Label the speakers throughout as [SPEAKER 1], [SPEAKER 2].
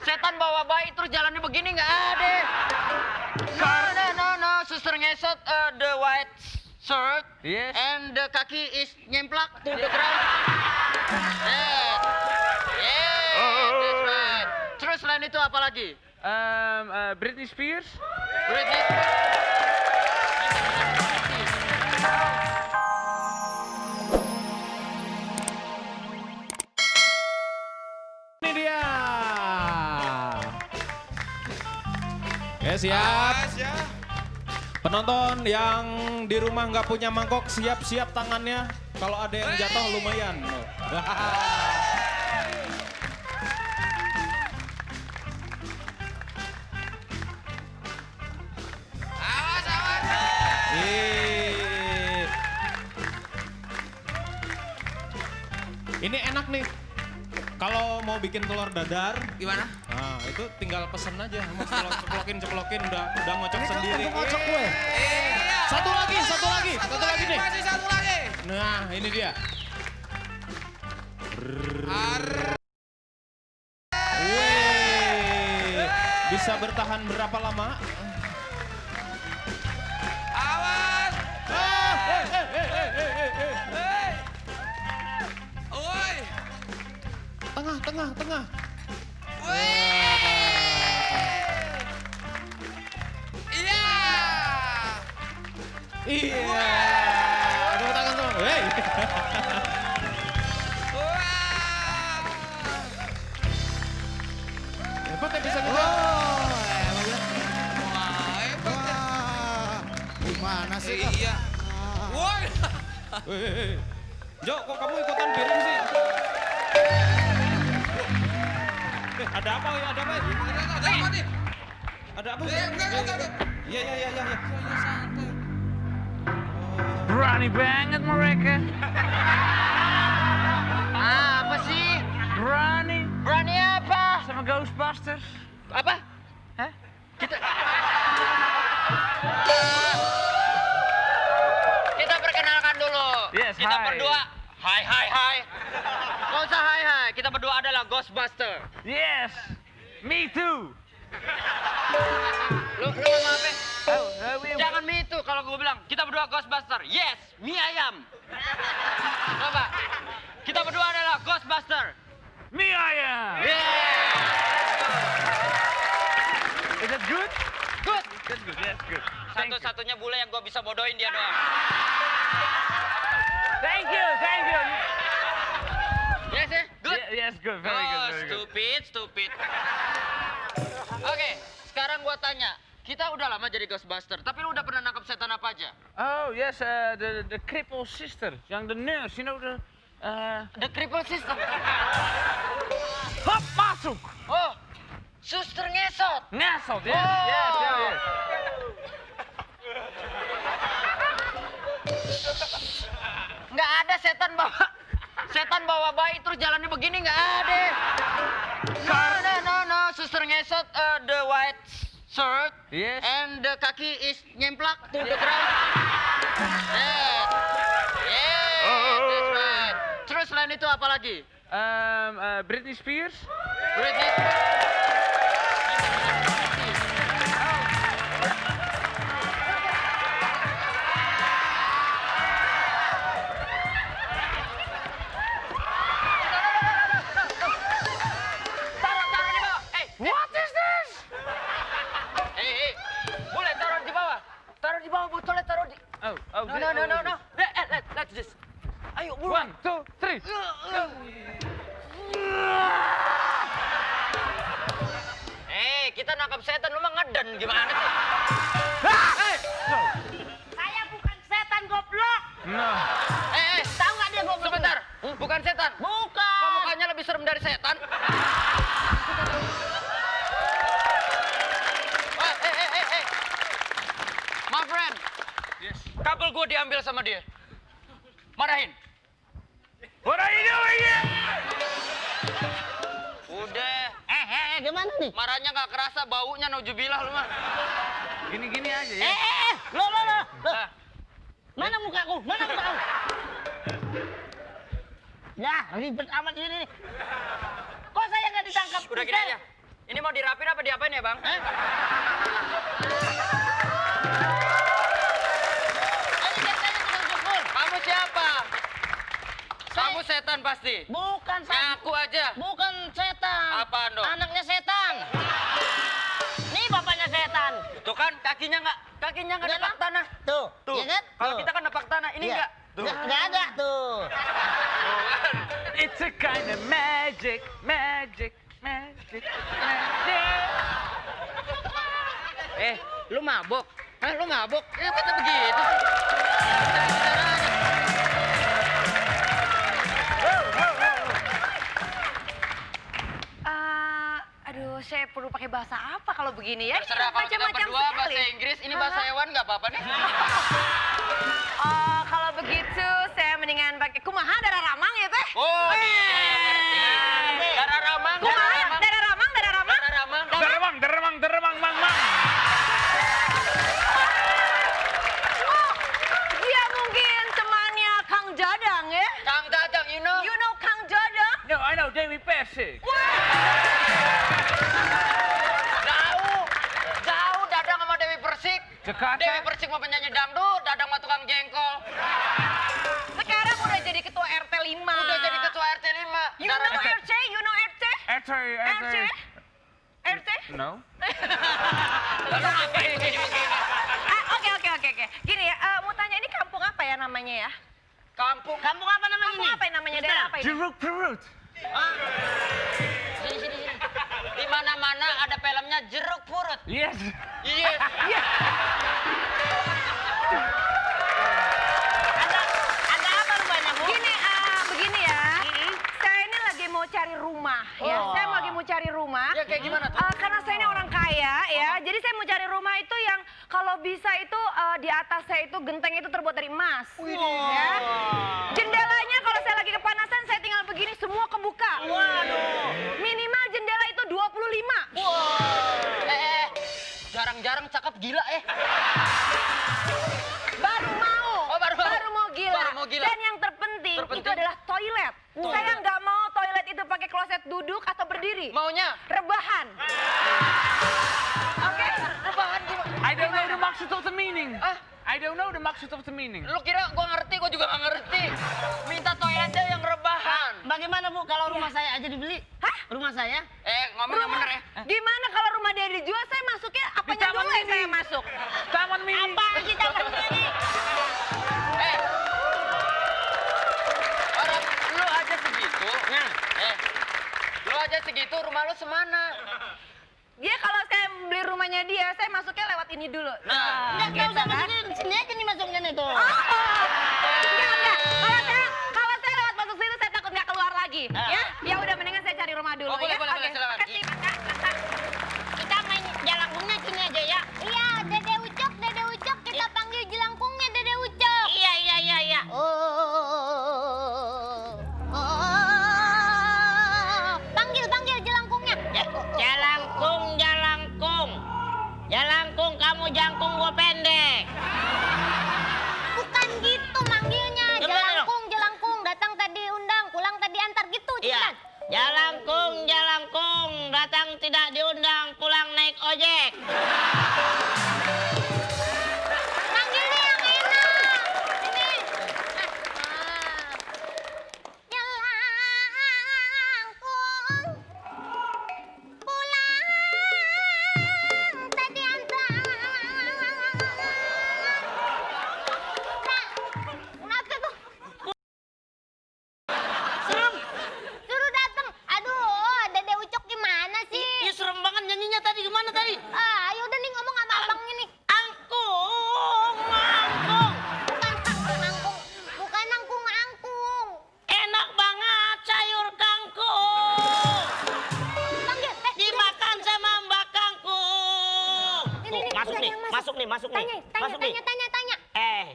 [SPEAKER 1] setan bawa bayi terus jalannya begini nggak ada. No, suster ngesot the white shirt
[SPEAKER 2] Yes.
[SPEAKER 1] and the kaki is nyemplak to the ground. That's right. Terus selain itu apa lagi?
[SPEAKER 2] Britney Spears.
[SPEAKER 1] Britney.
[SPEAKER 3] Ini dia. Oke, siap. Penonton yang di rumah nggak punya mangkok, siap-siap tangannya. Kalau ada yang jatuh lumayan. Ini enak nih. Kalau mau bikin telur dadar,
[SPEAKER 2] Gimana?
[SPEAKER 3] nah itu tinggal pesen aja. Mau ceplokin udah ngocok sendiri.
[SPEAKER 4] Ngocok gue.
[SPEAKER 3] Satu lagi nih.
[SPEAKER 2] Masih satu lagi.
[SPEAKER 3] Nah, ini dia. Wih, bisa bertahan berapa lama?
[SPEAKER 2] Awas. Oi.
[SPEAKER 3] Tengah. Iya. Tepuk tangan semua. Hey. Hebat ya bisa gitu.
[SPEAKER 4] Gimana sih?
[SPEAKER 2] Iya. Woi.
[SPEAKER 3] Wih. Jo, kok kamu ikutan piring sih? Ada apa ya? Ada apa?
[SPEAKER 2] Ada apa nih?
[SPEAKER 3] Ada apa?
[SPEAKER 2] Enggak.
[SPEAKER 3] Iya.
[SPEAKER 2] Berani banget mereka.
[SPEAKER 1] Apa sih?
[SPEAKER 2] Berani
[SPEAKER 1] Berani apa?
[SPEAKER 2] sama Ghostbusters.
[SPEAKER 1] Apa?
[SPEAKER 2] Hah?
[SPEAKER 1] Kita perkenalkan dulu.
[SPEAKER 2] Yes,
[SPEAKER 1] kita
[SPEAKER 2] hi.
[SPEAKER 1] berdua. Hai. Gak usah hai. Kita berdua adalah Ghostbuster.
[SPEAKER 2] Yes. Me too.
[SPEAKER 1] Lu ngomong apa?
[SPEAKER 2] we
[SPEAKER 1] Jangan me itu kalau gue bilang. Kita berdua Ghostbuster. Yes, mie ayam. Coba. Kita berdua adalah Ghostbuster.
[SPEAKER 2] Me I am.
[SPEAKER 1] Yeah.
[SPEAKER 2] Is that good?
[SPEAKER 1] Good.
[SPEAKER 2] That's good. That's good. Thank you.
[SPEAKER 1] Satu-satunya bule yang gue bisa bodohin dia doang.
[SPEAKER 2] Thank you.
[SPEAKER 1] Yes, good.
[SPEAKER 2] Yes, good. Very good.
[SPEAKER 1] Stupid. Oke, sekarang gua tanya. Kita udah lama jadi Ghostbuster, tapi lu udah pernah nangkap setan apa aja?
[SPEAKER 2] Oh yes, the cripple sister, yang the nurse, you know
[SPEAKER 1] The Cripple Sister.
[SPEAKER 2] Hop masuk.
[SPEAKER 1] Oh, suster ngesot.
[SPEAKER 2] Ngesot, yes,
[SPEAKER 1] Oh.
[SPEAKER 2] yes.
[SPEAKER 1] Nggak ada setan bawa bayi terus jalannya begini nggak ada. No, suster ngesot the white shirt
[SPEAKER 2] Yes.
[SPEAKER 1] and the kaki is nyemplak to the ground. That's right. Terus selain itu apa lagi?
[SPEAKER 2] Britney Spears.
[SPEAKER 1] Britney. Taruh di bawah.
[SPEAKER 2] What is this?
[SPEAKER 1] Hey, boleh taruh di bawah. Taruh di bawah botolnya, taruh di.
[SPEAKER 2] Oh.
[SPEAKER 1] No. Let's just. Ayo, buruan.
[SPEAKER 2] 1, 2, 3.
[SPEAKER 1] Kita nangkap setan, lu mah ngeden gimana sih?
[SPEAKER 5] Saya bukan setan goblok.
[SPEAKER 2] No.
[SPEAKER 5] Tahu nggak dia goblok?
[SPEAKER 1] Sebentar. Bukan setan.
[SPEAKER 5] Bukan.
[SPEAKER 1] Kok mukanya lebih serem dari setan? My friend.
[SPEAKER 2] Yes.
[SPEAKER 1] Kabel gue diambil sama dia. Marahin.
[SPEAKER 2] What are you doing here?
[SPEAKER 1] Udah.
[SPEAKER 5] Gimana nih?
[SPEAKER 1] Marahnya nggak kerasa, baunya naujubillah lu mah.
[SPEAKER 2] Gini-gini aja ya.
[SPEAKER 5] Lo.
[SPEAKER 1] Nah,
[SPEAKER 5] Mana mukaku? Ya, ribet amat ini nih. Kok saya nggak ditangkap.
[SPEAKER 1] Udah gini aja. Ini mau dirapin apa diapain ya, Bang?
[SPEAKER 5] Ini setannya tukang cukur.
[SPEAKER 1] Kamu siapa? Kamu setan pasti.
[SPEAKER 5] Bukan setan.
[SPEAKER 1] Ngaku aja.
[SPEAKER 5] Bukan setan.
[SPEAKER 1] Apaan dong?
[SPEAKER 5] Anaknya setan. Nih bapaknya setan.
[SPEAKER 1] Tuh kan kakinya nggak
[SPEAKER 5] Nggak
[SPEAKER 1] nepak
[SPEAKER 5] lah.
[SPEAKER 1] tanah.
[SPEAKER 5] Tuh,
[SPEAKER 1] Tuh.
[SPEAKER 5] iya kan?
[SPEAKER 1] Kalau
[SPEAKER 5] Tuh.
[SPEAKER 1] kita kan nepak tanah, ini
[SPEAKER 5] Iya.
[SPEAKER 1] enggak. Tuh.
[SPEAKER 5] Nggak ada tuh.
[SPEAKER 2] It's a kind of magic, magic, magic, magic.
[SPEAKER 1] Lu mabok? Lu mabok? Kata begitu sih.
[SPEAKER 4] Aduh, saya perlu pakai bahasa apa kalau begini ya?
[SPEAKER 1] Terserah kalau kita
[SPEAKER 4] Macam-macam
[SPEAKER 1] berdua
[SPEAKER 4] sekali.
[SPEAKER 1] bahasa Inggris, ini bahasa hewan nggak apa-apa nih.
[SPEAKER 4] Oh, kalau begitu saya mendingan pakai kumaha darah ramang ya teh?
[SPEAKER 1] Oh, darah ramang,
[SPEAKER 4] Kumaha? Darah ramang, darah ramang.
[SPEAKER 1] darah ramang.
[SPEAKER 2] Deremang, mang.
[SPEAKER 4] Oh, dia mungkin temannya Kang Jadang ya?
[SPEAKER 1] Kang Dadang, you know?
[SPEAKER 4] You know Kang Jadang?
[SPEAKER 2] No, I know Dewi Persik.
[SPEAKER 1] Jauh Dadang sama Dewi Persik.
[SPEAKER 2] Jakarta.
[SPEAKER 1] Dewi Persik mau penyanyi dangdut, Dadang mah tukang jengkol.
[SPEAKER 4] Sekarang udah jadi ketua RT 5.
[SPEAKER 1] Udah jadi ketua RT 5.
[SPEAKER 4] You know RT? You know RT?
[SPEAKER 2] RT.
[SPEAKER 4] RT?
[SPEAKER 2] No.
[SPEAKER 4] Oke. Gini ya, mau tanya ini kampung apa ya namanya ya?
[SPEAKER 1] Kampung.
[SPEAKER 5] Kampung apa namanya
[SPEAKER 4] Kampung
[SPEAKER 5] ini?
[SPEAKER 4] apa ya namanya? Daerah apa ini?
[SPEAKER 2] Jeruk perut.
[SPEAKER 1] Sini. Di mana-mana ada filmnya Jeruk Purut.
[SPEAKER 2] Yes.
[SPEAKER 1] Iya.
[SPEAKER 5] Ada apa rupanya, Bu?
[SPEAKER 4] Gini, begini ya. Saya ini lagi mau cari rumah ya.
[SPEAKER 5] Oh.
[SPEAKER 4] Saya lagi mau cari rumah.
[SPEAKER 1] Ya kayak gimana tuh?
[SPEAKER 4] Karena saya ini orang kaya ya. Jadi saya mau cari rumah itu yang kalau bisa itu di atas saya itu genteng itu terbuat dari emas. Ya. Jendelanya kalau saya lagi kepanasan saya tinggal begini semua kebuka.
[SPEAKER 5] Waduh.
[SPEAKER 4] Minimal jendela itu 25.
[SPEAKER 1] Jarang-jarang cakep gila
[SPEAKER 4] Baru mau.
[SPEAKER 1] Oh, baru
[SPEAKER 4] mau gila.
[SPEAKER 1] Baru mau gila.
[SPEAKER 4] Dan yang terpenting itu adalah toilet. Saya nggak mau toilet itu pakai kloset duduk atau berdiri.
[SPEAKER 1] Maunya
[SPEAKER 4] Rebahan. Oke?
[SPEAKER 1] rebahan gimana?
[SPEAKER 2] I don't know the maksud of the meaning.
[SPEAKER 1] Ah?
[SPEAKER 2] I don't know the maksud of the meaning.
[SPEAKER 1] Lu kira gua ngerti, gua juga nggak ngerti. Minta toiletnya yang rebahan.
[SPEAKER 5] Bagaimana, Bu, kalau rumah saya aja dibeli?
[SPEAKER 4] Hah?
[SPEAKER 5] Rumah saya?
[SPEAKER 1] Ngomong yang bener ya.
[SPEAKER 4] Gimana kalau rumah dia dijual, saya masuknya apanya
[SPEAKER 2] Taman
[SPEAKER 4] dulu yang
[SPEAKER 2] Mini.
[SPEAKER 4] saya masuk?
[SPEAKER 2] Taman mini.
[SPEAKER 5] Apa sih taman mini?
[SPEAKER 1] Orang lu aja segitu.
[SPEAKER 5] Nah,
[SPEAKER 1] Lu aja segitu, rumah lu semana?
[SPEAKER 4] Dia kalau saya beli rumahnya dia, saya masuknya lewat ini dulu.
[SPEAKER 1] Nah,
[SPEAKER 5] nggak usah masukin sini aja nih masuknya nih tuh.
[SPEAKER 4] Enggak. Kalau saya lewat masuk situ, saya takut nggak keluar lagi. Ya udah mendingan saya cari rumah dulu
[SPEAKER 1] Oh, boleh,
[SPEAKER 4] ya.
[SPEAKER 1] boleh,
[SPEAKER 4] Oke.
[SPEAKER 1] silakan.
[SPEAKER 4] Makasih, Kakak.
[SPEAKER 5] Kita main jalangkungnya sini aja ya.
[SPEAKER 6] Iya, Dede Ucok, kita panggil jelangkungnya Dede Ucok.
[SPEAKER 5] Iya.
[SPEAKER 6] Panggil jelangkungnya.
[SPEAKER 5] Jalangkung, kamu jangkung gua pendek.
[SPEAKER 6] Bukan gitu manggilnya.
[SPEAKER 5] Gimana
[SPEAKER 6] Jelangkung, datang tadi undang, pulang tadi antar gitu,
[SPEAKER 5] Iya.
[SPEAKER 6] cepetan.
[SPEAKER 5] Jalangkung, datang tidak diundang, pulang naik ojek.
[SPEAKER 6] Manggilnya yang enak. Ini. Jelangkung, pulang tadi antar. Kenapa tuh?
[SPEAKER 5] Serem.
[SPEAKER 6] Suruh datang. Aduh, Dede Ucok gimana sih?
[SPEAKER 5] Ih, serem banget nyanyinya tadi. Gimana tadi?
[SPEAKER 6] Ayo udah nih ngomong sama abangnya nih.
[SPEAKER 5] Angkung.
[SPEAKER 6] Bukan angkung.
[SPEAKER 5] Enak banget sayur kangkung.
[SPEAKER 6] Panggil.
[SPEAKER 5] Dimakan sama Mbak Kangkung.
[SPEAKER 6] Ini,
[SPEAKER 5] Masuk
[SPEAKER 6] udah
[SPEAKER 5] nih,
[SPEAKER 6] yang
[SPEAKER 5] masuk nih.
[SPEAKER 6] Tanya.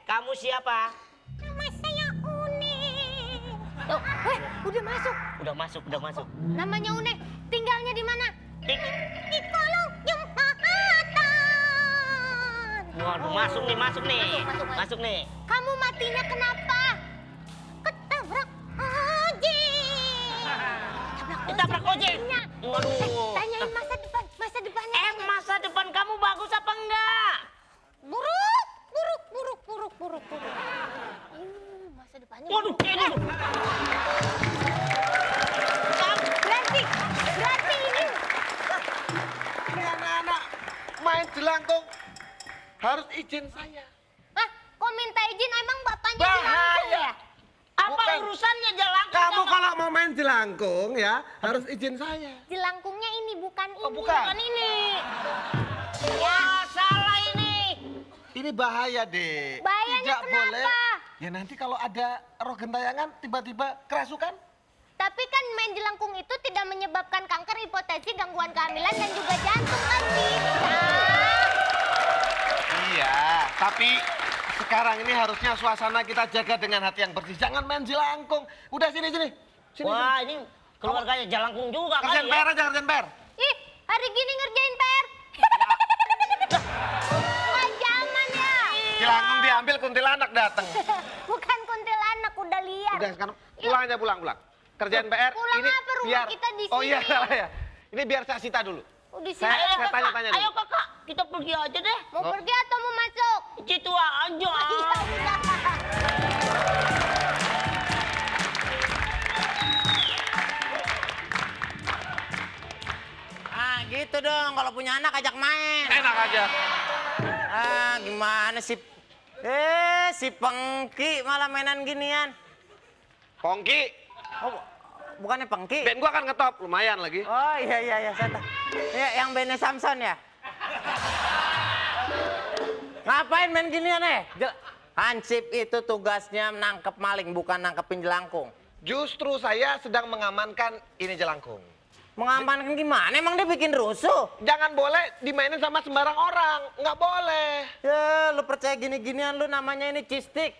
[SPEAKER 5] Kamu siapa?
[SPEAKER 6] Nama saya Unik. Tuh, udah masuk.
[SPEAKER 5] Udah masuk.
[SPEAKER 6] Namanya Unik. Tinggalnya di mana?
[SPEAKER 5] Tik.
[SPEAKER 6] Di kolong jembatan.
[SPEAKER 5] Waduh, masuk nih.
[SPEAKER 6] Masuk.
[SPEAKER 5] nih.
[SPEAKER 6] Kamu matinya kenapa? Ketabrak ojek.
[SPEAKER 5] ditabrak ojek. Waduh.
[SPEAKER 6] Tanyain masa depannya.
[SPEAKER 5] Masa depan kamu bagus apa enggak?
[SPEAKER 6] Buruk. Masa depannya.
[SPEAKER 5] Waduh, ini.
[SPEAKER 6] Berarti ini.
[SPEAKER 7] Ini anak-anak main jelangkung harus izin saya.
[SPEAKER 6] Hah? Kok minta izin emang bapaknya
[SPEAKER 7] Bahaya.
[SPEAKER 6] jelangkung ya?
[SPEAKER 5] Apa
[SPEAKER 7] Bukan.
[SPEAKER 5] urusannya jelangkung?
[SPEAKER 7] Kamu
[SPEAKER 5] sama-
[SPEAKER 7] kalau mau main jelangkung ya harus izin saya.
[SPEAKER 6] Jelangkungnya ini bukan ini.
[SPEAKER 7] Oh, bukan.
[SPEAKER 5] Bukan ini. Wah, salah ini.
[SPEAKER 7] Ini bahaya, Dek.
[SPEAKER 6] Bahayanya
[SPEAKER 7] Tidak
[SPEAKER 6] kenapa?
[SPEAKER 7] boleh. Ya nanti kalau ada roh gentayangan tiba-tiba kerasukan.
[SPEAKER 6] Tapi kan main jelangkung itu tidak menyebabkan kanker, hipertensi, gangguan kehamilan dan juga jantung kan bisa.
[SPEAKER 7] Iya, tapi sekarang ini harusnya suasana kita jaga dengan hati yang bersih. Jangan main jelangkung. Udah sini.
[SPEAKER 5] Wah, ini keluarganya jelangkung juga
[SPEAKER 7] Kerjaan
[SPEAKER 5] kali ya.
[SPEAKER 7] PR aja, kerjaan PR.
[SPEAKER 6] Ih, hari gini ngerjain PR. Wah, zaman ya.
[SPEAKER 7] Jelangkung diambil, kuntilanak datang.
[SPEAKER 6] Bukan kuntilanak, udah liar.
[SPEAKER 7] Udah sekarang pulang aja, pulang. Kerjaan PR
[SPEAKER 6] Pulang
[SPEAKER 7] ini
[SPEAKER 6] apa? Rumah kita di
[SPEAKER 7] Oh iya,
[SPEAKER 6] sini.
[SPEAKER 7] salah ya. Ini biar saya sita dulu.
[SPEAKER 6] Oh, di sini.
[SPEAKER 7] Saya
[SPEAKER 5] Kakak,
[SPEAKER 7] tanya-tanya dulu.
[SPEAKER 5] ayo kakak, kita pergi aja deh.
[SPEAKER 6] Mau pergi atau mau masuk?
[SPEAKER 5] Gitu aja.
[SPEAKER 6] Iya, udah.
[SPEAKER 8] Gitu dong, kalau punya anak ajak main.
[SPEAKER 7] Enak aja.
[SPEAKER 8] Gimana sih? Si Pengki malah mainan ginian.
[SPEAKER 7] Pongki,
[SPEAKER 8] Oh, bukannya Pengki?
[SPEAKER 7] band gua kan ngetop, lumayan lagi.
[SPEAKER 8] Oh iya, saya tahu. Ya, yang bandnya Samson ya? Ngapain main ginian Hansip itu tugasnya nangkep maling, bukan nangkepin jelangkung.
[SPEAKER 7] Justru saya sedang mengamankan ini jelangkung.
[SPEAKER 8] Mengamankan gimana? Emang dia bikin rusuh?
[SPEAKER 7] Jangan boleh dimainin sama sembarang orang, nggak boleh.
[SPEAKER 8] Ya, lu percaya gini-ginian lu namanya ini cistik.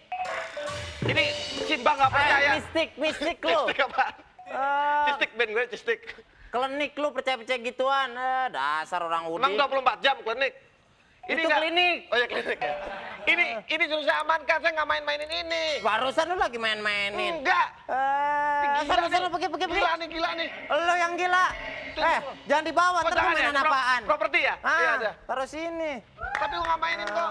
[SPEAKER 7] Ini Simba nggak percaya.
[SPEAKER 8] Mistik lu.
[SPEAKER 7] Cistik apa? Cistik band gue, cistik.
[SPEAKER 8] Klinik lu percaya-percaya gituan. Dasar orang
[SPEAKER 7] Emang
[SPEAKER 8] udik.
[SPEAKER 7] 24 jam klinik.
[SPEAKER 8] Itu
[SPEAKER 7] nggak-
[SPEAKER 8] klinik.
[SPEAKER 7] Oh ya klinik ya. Ini suruh saya amankan, saya nggak main-mainin ini.
[SPEAKER 8] Barusan lu lagi main-mainin.
[SPEAKER 7] Enggak.
[SPEAKER 8] Sana pergi.
[SPEAKER 7] Gila nih.
[SPEAKER 8] Lu yang gila. Jangan dibawa,
[SPEAKER 7] Oh,
[SPEAKER 8] ntar
[SPEAKER 7] jangan
[SPEAKER 8] gua mainan
[SPEAKER 7] ya?
[SPEAKER 8] apaan?
[SPEAKER 7] Properti ya? Iya, ada.
[SPEAKER 8] Taruh sini.
[SPEAKER 7] Tapi gua nggak mainin kok.